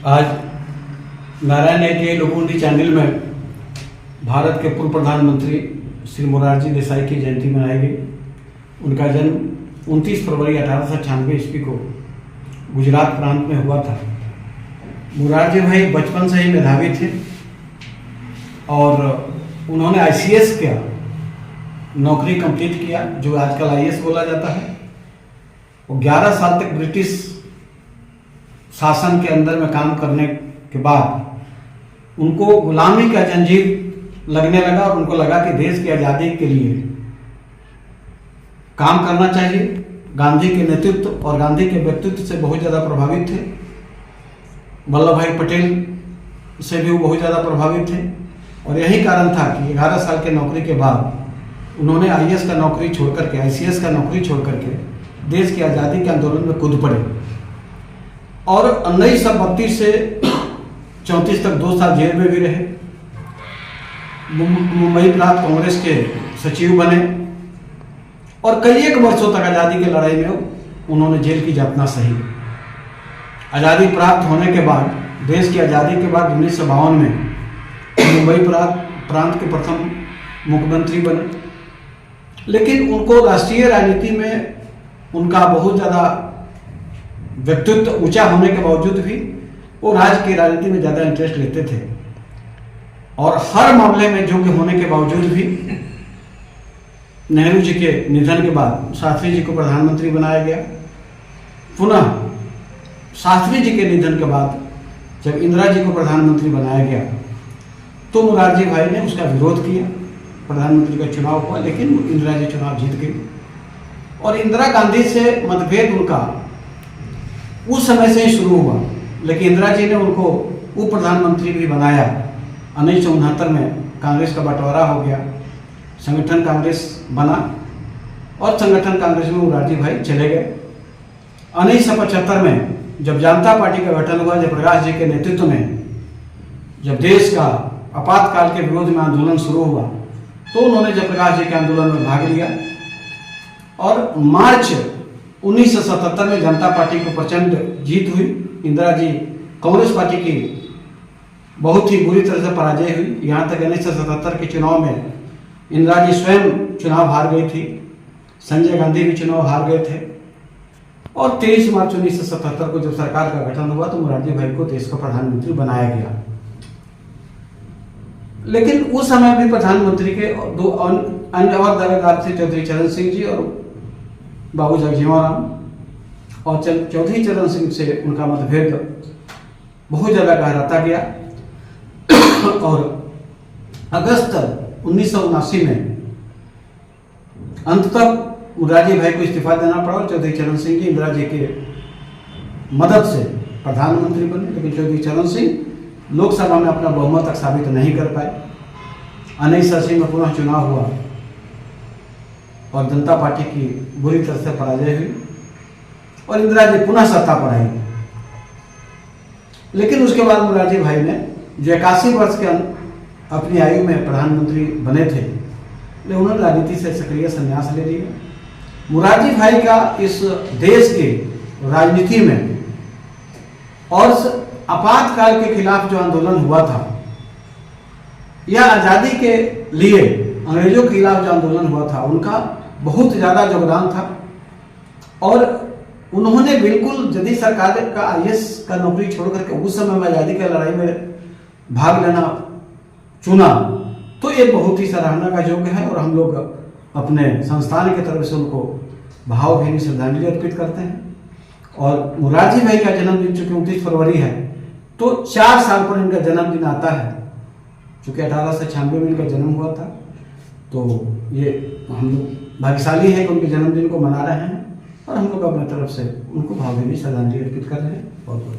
आज नारायण के लोकुंडी चैनल में भारत के पूर्व प्रधानमंत्री श्री मोरारजी देसाई की जयंती मनाई गई। उनका जन्म 29 फरवरी 1896 ईस्वी को गुजरात प्रांत में हुआ था। मोरारजी भाई बचपन से ही मेधावी थे और उन्होंने आईसीएस का नौकरी कंप्लीट किया, जो आजकल आईएएस बोला जाता है। वो 11 साल तक ब्रिटिश शासन के अंदर में काम करने के बाद उनको गुलामी का जंजीर लगने लगा और उनको लगा कि देश की आज़ादी के लिए काम करना चाहिए। गांधी के नेतृत्व और गांधी के व्यक्तित्व से बहुत ज़्यादा प्रभावित थे। वल्लभ भाई पटेल से भी वो बहुत ज़्यादा प्रभावित थे और यही कारण था कि 11 साल के नौकरी के बाद उन्होंने आईएएस का नौकरी छोड़ करके, आईसीएस का नौकरी छोड़ करके देश की आज़ादी के आंदोलन में कूद पड़े और 1932 से 34 तक 2 साल जेल में भी रहे। मुंबई प्रांत कांग्रेस के सचिव बने और कई एक वर्षों तक आज़ादी की लड़ाई में उन्होंने जेल की यातना सही। आज़ादी प्राप्त होने के बाद, देश की आज़ादी के बाद 1952 में मुंबई प्रांत के प्रथम मुख्यमंत्री बने। लेकिन उनको राष्ट्रीय राजनीति में उनका बहुत ज़्यादा व्यक्तित्व ऊंचा होने के बावजूद भी वो राज्य की राजनीति में ज़्यादा इंटरेस्ट लेते थे और हर मामले में योग्य होने के बावजूद भी नेहरू जी के निधन के बाद शास्त्री जी को प्रधानमंत्री बनाया गया। पुनः शास्त्री जी के निधन के बाद जब इंदिरा जी को प्रधानमंत्री बनाया गया तो मोरारजी भाई ने उसका विरोध किया। प्रधानमंत्री का चुनाव हुआ लेकिन इंदिरा जी चुनाव जीत गई और इंदिरा गांधी से मतभेद उनका उस समय से ही शुरू हुआ। लेकिन इंदिरा जी ने उनको उप प्रधानमंत्री भी बनाया। 1969 में कांग्रेस का बंटवारा हो गया, संगठन कांग्रेस बना और संगठन कांग्रेस में मोरारजी भाई चले गए। 1975 में जब जनता पार्टी का गठन हुआ, जयप्रकाश जी के नेतृत्व में, जब देश का आपातकाल के विरोध में आंदोलन शुरू हुआ तो उन्होंने जयप्रकाश जी के आंदोलन में भाग लिया और मार्च 1977 में जनता पार्टी को प्रचंड जीत हुई। इंदिरा जी, कांग्रेस पार्टी की बहुत ही बुरी तरह से पराजय हुई। यहाँ तक 1977 के चुनाव में इंदिरा जी स्वयं चुनाव हार गई थी, संजय गांधी भी चुनाव हार गए थे और 23 मार्च 1977 को जब सरकार का गठन हुआ तो मोरारजी भाई को देश का प्रधानमंत्री बनाया गया। लेकिन उस समय भी प्रधानमंत्री के दो अन्य और दावेदार थे, चौधरी चरण सिंह जी और बाबू जगजीवन राम। और चौधरी चरण सिंह से उनका मतभेद बहुत ज़्यादा गहराता गया और अगस्त 1979 में अंततः मोरारजी भाई को इस्तीफा देना पड़ा और चौधरी चरण सिंह जी इंदिरा जी के मदद से प्रधानमंत्री बने। लेकिन चौधरी चरण सिंह लोकसभा में अपना बहुमत तक साबित नहीं कर पाए। 1980 में पुनः चुनाव हुआ और जनता पार्टी की बुरी तरह से पराजय हुई और इंदिरा जी पुनः सत्ता पर आई। लेकिन उसके बाद मोरारजी भाई ने, जो 81 वर्ष के अपनी आयु में प्रधानमंत्री बने थे, लेकिन उन्होंने राजनीति से सक्रिय संन्यास ले लिया। मोरारजी भाई का इस देश की राजनीति में और आपातकाल के खिलाफ जो आंदोलन हुआ था या आज़ादी के लिए अंग्रेजों के खिलाफ जो आंदोलन हुआ था, उनका बहुत ज़्यादा योगदान था और उन्होंने बिल्कुल यदि सरकार का आईएएस का नौकरी छोड़ करके उस समय में आज़ादी की लड़ाई में भाग लेना चुना तो ये बहुत ही सराहना का योग्य है और हम लोग अपने संस्थान की तरफ से उनको भावभीनी श्रद्धांजलि अर्पित करते हैं। और मोरारजी भाई का जन्मदिन चूँकि 29 फरवरी है तो 4 साल पर इनका जन्मदिन आता है। चूँकि 1896 में इनका जन्म हुआ था तो ये हम लोग भाग्यशाली है कि उनके जन्मदिन को मना रहे हैं और हम लोग अपने तरफ से उनको भावभीनी श्रद्धांजलि अर्पित कर रहे हैं। बहुत बहुत